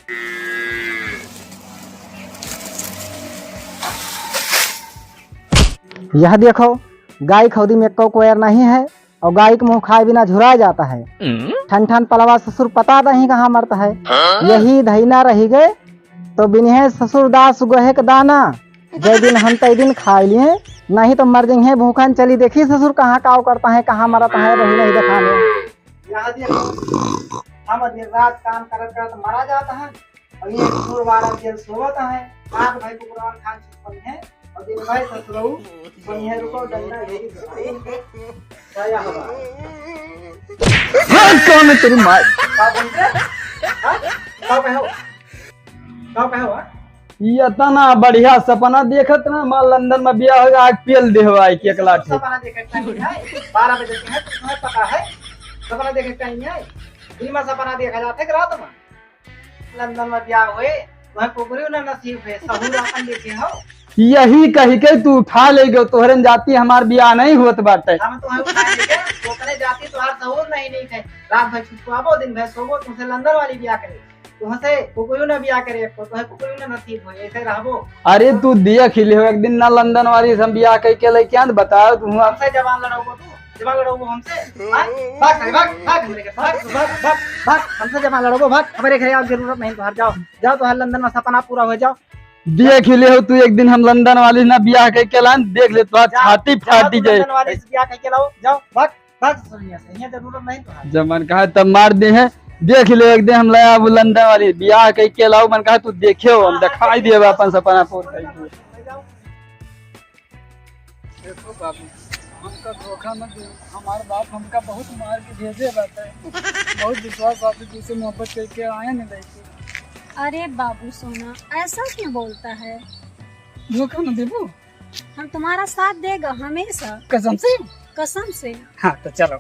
यह देखो, गाय खौदी में को कोयर नहीं है और गाय के मुंह खाए बिना झुरा जाता है। ठन ठन पलवा ससुर पता नहीं कहाँ मरता है। यही धैना रही गए तो बिन्हे ससुर दास गोहे का दाना जय दिन हम तय दिन खा लिए, नहीं तो मर जाएंगे भूखन। चली देखी ससुर कहाँ काव करता है, कहाँ मरता है, वही नहीं दिखाने। हम दिन रात काम करत करत मरा जाता है और ये ससुर वाला जेल सोवता है। रात भाई को कुरान खान छुपन है और दिन भाई ससुरऊ बनिए रुको डंडा घेरी क्या हवा। हाँ, कौन है तेरी माँ? का बोलते का कहो ये इतना बढ़िया सपना देखत ना, मां लंदन में बिया होगा आग पेल दे हुआ है कि एक लाठी। सपना देखत नहीं है 12 बजे के है, तुम्हें पता है सपना देखत नहीं है। दिन में सपना देखा जाता है रात में। लंदन में ब्याह हुए वह पोखरी ना नसीब है, सहूर अपन देखे हो। यही कही के तू उठा ले गयो, तोहरन जाती हमार बियाह नहीं होत बाटे। हम तो उठा लेके पोखरे जाती तो हर सहूर नहीं थे। रात भर छुपवाबो दिन भर सोबो, तुमसे लंदन वाली ब्याह करे, तुमसे पोखरी ना ब्याह करे, तो है पोखरी ना नसीब हो, ऐसे रहबो। अरे तू देख ले एक दिन ना लंदन वाली हम बियाह कह के लेके आन, बताओ तू हमसे जवान लड़ोगो, तू जवान लड़ोगो हमसे। भाग भाग भाग हमरे के भाग भाग भाग भाग हमसे जवान लड़ोगो, भाग हमारे घर आओ, जरूरत नहीं तो जाओ जाओ, तो हर लंदन में सपना पूरा हो जाओ। देख ले हो तू एक दिन हम लंदन वाली ना बियाह कह के लान, देख ले तो छाती फाटी जाए। लंदन वाली से ब्याह कह के लाओ, जाओ भाग भाग सुनिया से, यहाँ जरूरत नहीं तो जब मन कहा तब मार दे है। देख ले एक दिन हम लाया वो लंदन वाली बियाह कह के लाओ, मन कहा तू देखे हो, हम दिखाई दिए अपन सपना पूरा। देखो बाबू हमका धोखा मत दो, हमारे बाप हमका बहुत मार के भेजे बात है, बहुत विश्वास आपसे तुझसे मोहब्बत करके आए नहीं देखिए। अरे बाबू सोना ऐसा क्यों बोलता है? धोखा मत देबो, हम तुम्हारा साथ देगा हमेशा, कसम से। कसम से। हाँ तो चलो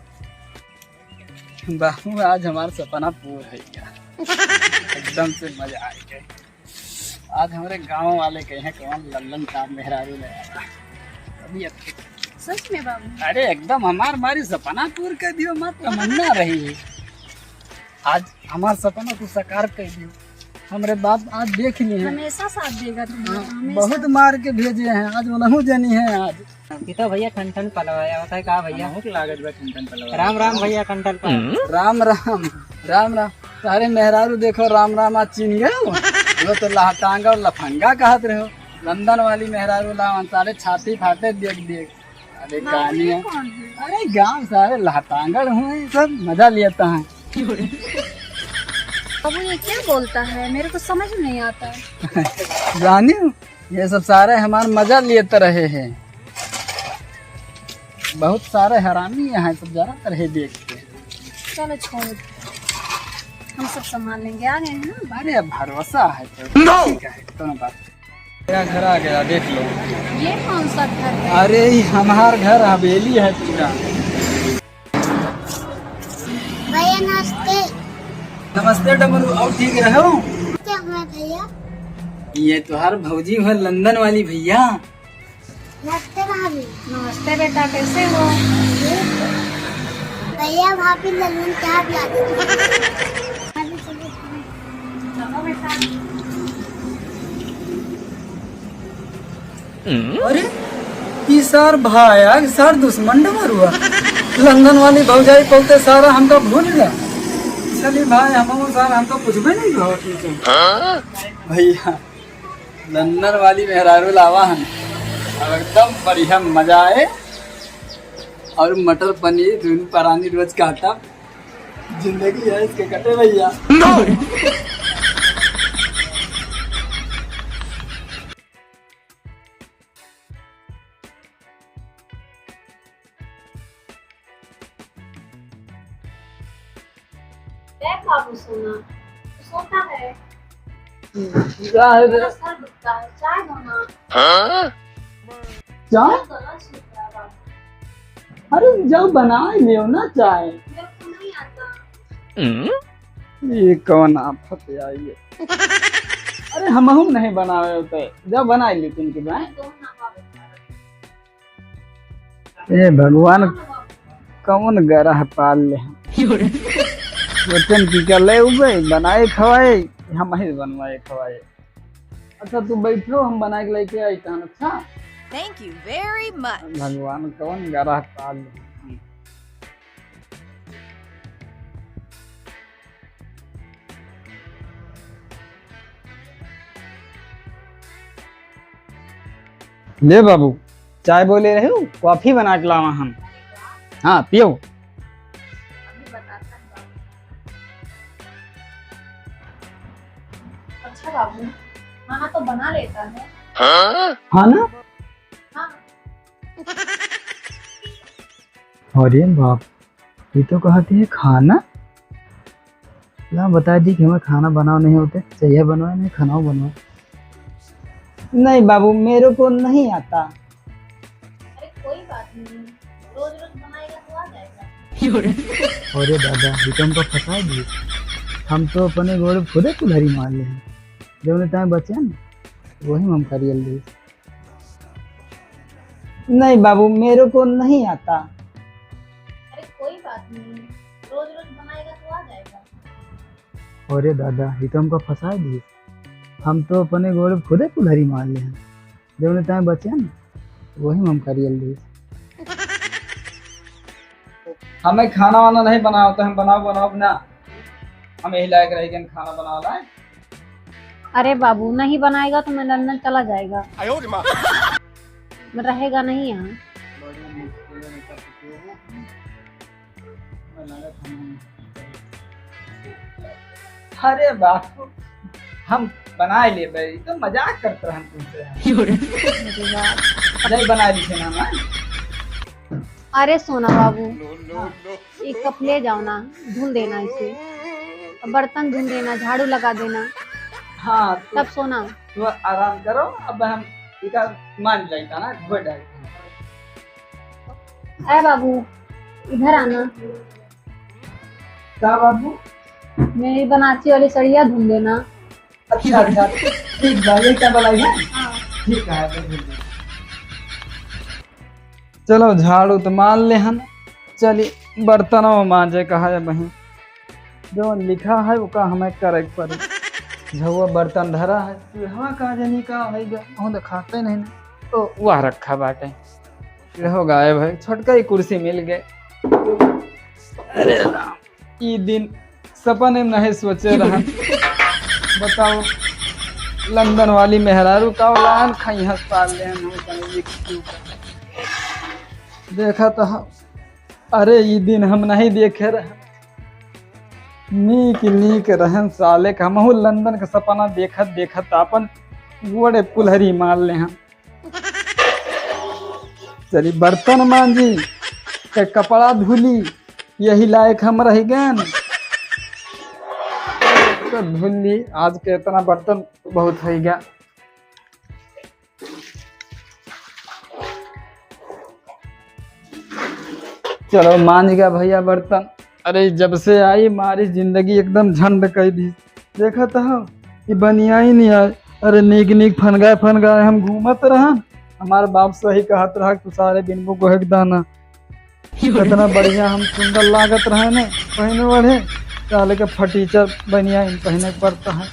बाबू, आज हमारा सपना पूरा है गया, एकदम से मजा आ गया। आज हमारे गांव वाले कहे हैं कौन लल्लन साहब मेहरारू ले आया अभी अच्छे। सच में बाबू? अरे एकदम हमारी सपना पूरा कर दियो, मत तमन्ना रही है। आज हमारा सपना तू साकार कर दियो, हमारे बाप आज देख लिए हैं। हमेशा साथ देगा तुम्हारा, हमेशा। बहुत मार के भेजे हैं, आज मनहू जनी है। आज तो भैया ठन ठन पलवाया होता है का भैया, भूख लागत बा ठन ठन पलवाया। राम राम भैया ठन ठन राम राम राम राम। सारे मेहरारू देखो राम राम आज चिन्ह गए, वो तो लहटांगा और लफंगा कहत रहे हो। लंदन वाली मेहरारू लावन सारे छाती फाटे देख देख। अरे कहानी है, अरे गांव सारे लहटांगड़ हुए, सब मजा लेता है। बाबू ये क्या बोलता है, मेरे को समझ नहीं आता। जानी ये सब सारे हमारे मजा लेते रहे हैं, बहुत सारे हरामी यहाँ सब ज्यादातर है देखते। चलो छोड़, हम सब संभाल लेंगे, आ गए हैं ना। अरे भरोसा है तो ठीक है, दोनों बात। मेरा घर आ गया, देख लो। ये कौन सा घर है? अरे हमार घर हवेली है पूरा। भैया नमस्ते। नमस्ते डमरू, और ठीक रहो? क्या हुआ भैया? ये तो हर भौजी है लंदन वाली भैया। नमस्ते भाभी। नमस्ते बेटा, कैसे हो? भैया भाभी लंदन क्या प्यार चलो बेटा। अरे ये सर भाया सर दुश्मन डमर हुआ, लंदन वाली भौजाई बोलते सारा हमको भूल गया। चलिए भाई हम सर हमको कुछ भी नहीं कहो भैया। लंदन वाली मेहरारू लावा हम अब एकदम बढ़िया मजा आए, और मटर पनीर दूध परानी रोज खाता, जिंदगी है इसके कटे भैया। बाबू सोना सोता है, चाय सर दुखता है, चाय दो ना। अरे जब बना लियो ना चाय। मेरे को नहीं आता। ये कौन आफत आई है। अरे हम नहीं बनावे होते, जब बना ली तुमके भाई। ए भगवान कौन गरह पाल ले, वचन की कर ले उबे बनाए खवाए हम ही बनवाए खवाए। अच्छा तू बैठो, हम बना के लेके आई तहन। अच्छा Thank you very much. भगवान कौन गरा पाल। ले बाबू, चाय बोले रहे हो, कॉफी बना के लावा हम। हाँ पियो। अच्छा बाबू, खाना तो बना लेता है। हाँ ना? हाँ। अरे बाप, ये तो कहती है खाना। ला बता दी कि हमें खाना बनाओ नहीं होते, चाहिए बनवाए नहीं खाना बनवाए। नहीं बाबू, मेरे को नहीं आता। अरे कोई बात नहीं, रोज रोज बनाएगा तो आ जाएगा। अरे दादा, ये तो हमको फंसा दिए। हम तो अपने गोड़ खुदे कुल्हाड़ी मार ले हैं। जब उन्हें टाइम बचे ना वही हम करियल ली। नहीं बाबू, मेरे को नहीं आता। अरे कोई बात नहीं, रोज रोज बनाएगा तो आ जाएगा। अरे दादा, ये तो हमको फंसा दिए। हम तो अपने गोड़ खुदे कुल्हाड़ी मार ले हैं। जब उन्हें टाइम बचे ना वही हम करियल ली। हमें खाना वाना नहीं बनाओ तो हम बनाओ ना। हम यही लायक रहेंगे खाना बना लाए। अरे बाबू, नहीं बनाएगा तो मैं लंदन चला जाएगा। मैं रहेगा नहीं यहाँ। अरे बापू, हम बना ले भाई, तो मजाक करते हैं तुमसे। नहीं बना दी थे ना। अरे सोना बाबू, एक कप ले जाओ ना, धुल देना इसे, बर्तन धुल देना, झाड़ू लगा देना। हाँ तब सोना। तो आराम करो, अब हम इका मान जाएगा ना घोड़ डाल। अरे बाबू, इधर आना। क्या बाबू? मेरी बनाची वाली सड़िया धुल देना। अच्छा ठीक है, ये क्या बनाई है? ठीक है तो धुल देना। चलो झाड़ू तो मान ले हम। चलिए बर्तनों मांजे कहा है वहीं जो लिखा है वो का हमें करे पड़े। झुआ बर्तन धरा है, हवा कहा जानी का है तो खाते नहीं ना, तो वह रखा बाटे रहो गायब है। छोटका ही कुर्सी मिल गए। अरे राम, ये दिन सपने में नहीं सोचे रहा। बताओ, लंदन वाली मेहरारू का औलाद खाई अस्पताल ले देखा तो अरे ये दिन हम नहीं देखे रहे। नीक रहन साले का हमहू लंदन का सपना देखत अपन गोड़े कुल्हरी मार ले हम। चली बर्तन मांजी के कपड़ा धुली, यही लायक हम रह गए तो धुली। आज के इतना बर्तन बहुत हो गया। चलो मान गया भैया बर्तन। अरे जब से आई हमारी जिंदगी एकदम झंड कर दी। देखा था ये बनिया ही नहीं आए। अरे नीक फन गए हम घूमत रहा। हमारे बाप सही कहत रहा तू सारे बिनबू को एक दाना। कितना बढ़िया हम सुंदर लागत रहे ने, पहने बढ़े साले के फटीचर बनिया पहने पड़ता है।